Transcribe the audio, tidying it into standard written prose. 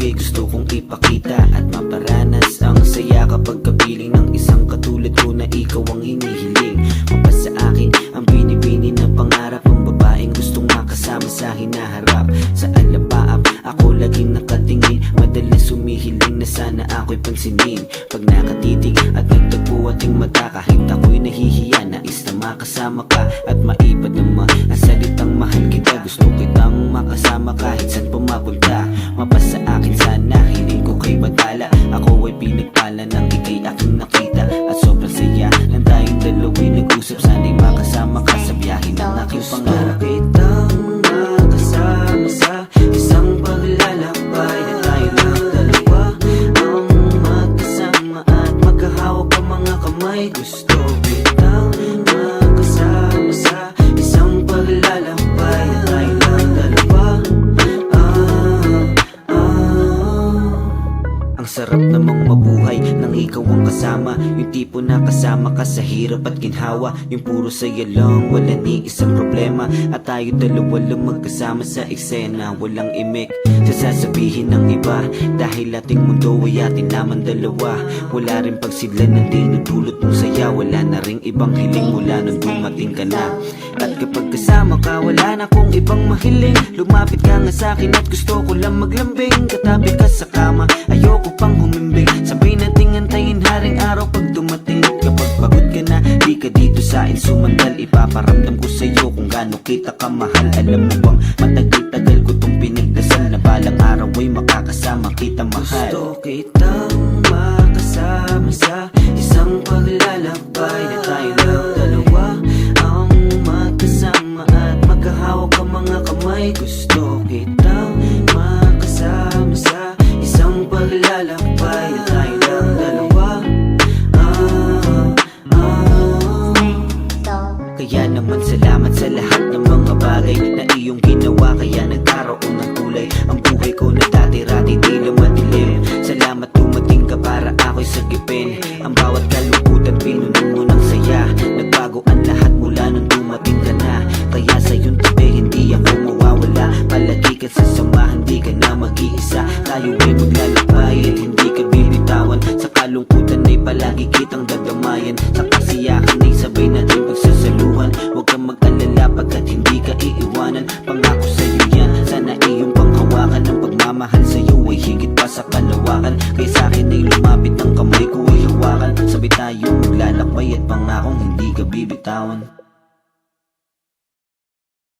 bagay gusto kong ipakita at maparanas ang saya kapag kapiling ng isang katulad ko na ikaw ang hinihiling. Mapasa akin ang binibini ng pangarap ng babaeng gustong makasama sa hinaharap. Sa alapaap ako laging nakatingin, madalas humihiling na sana ako'y pansinin. Pag nakatitig at nagtagpo ating mata, kahit ako'y nahihiya, nais na makasama ka at maipad naman ang salitang mahal kita. Gusto kitang makasama kahit saan pumapunta. Mapasa akin sana, hiling ko kay Batala. Ako ay pinagpala ng ikay aking nakita at sobrang saya lang tayong dalawa'y nag-usap. Sana'y makasama ka sa biyahe ng aking pangarap. Kitang makasama sa isang paglalakbay na tayo ng dalawa ang magkasama at magkahawak ang mga kamay. Gusto kitang makasama sa isang paglalakbay na tayo ng dalawa. Ang sarap namang mabuhay nang ikaw ang kasama. Yung tipo na kasama ka sa hirap at ginhawa. Yung puro saya lang, wala ni isang problema. At tayo dalawa lang magkasama sa eksena. Walang imik sa sasabihin ng iba, dahil ating mundo ay atin naman dalawa. Wala rin pagsidlan ng dinudulot mong saya. Wala na ring ibang hiling mula nung dumating ka na. At kapag kasama ka, wala na kong ibang mahiling. Lumapit ka nga sa'kin at gusto ko lang maglambing. Katabi ka sa kama, ayoko pang humimbing. Sabay nating antayin haring araw pag dumating. Kapag pagod ka na, di ka dito sa'kin sumandal. Ipaparamdam ko sa'yo kung gaano kita kamahal. Alam mo bang matagal-tagal ko tong pinagdasal na balang araw ay makakasama kita mahal. Gusto kitang makasama sa isang paglalakbay na tayo ng dalawa ang magkasama at magkahawak ang mga kamay. Gusto kitang makasama sa isang paglalakbay na tayo ng dalawa. Kaya naman salamat sa lahat ng mga bagay na iyong ginawa, kaya nagkaroon ng kulay ang buhay ko na dati-rati di lang madilim. Salamat dumating ka para ako'y sagipin ang bawat kalungkutan, pinunan mo ng saya. Nagbago ang lahat mula nung dumating ka na. Kaya sa iyong tabi hindi ako mawawala. Palagi ka sasamahan, di ka na mag-iisa. Tayo ay maglalakbay at hindi ka bibitawan. Sa kalungkutan ay palagi kitang dadamayan. Sa kasiyahan ay sabay natin pagsasaluhan. Huwag kang mag-alala pagkat hindi ka iiwanan. Pangako sa'yo yan, sana iyong panghawakan. Ang pagmamahal sa'yo ay higit pa sa kalawakan. Kaya sa'kin ay lumapit ang kamay ko ay hawakan. Sabay tayo maglalakbay at pangakong hindi ka bibitawan.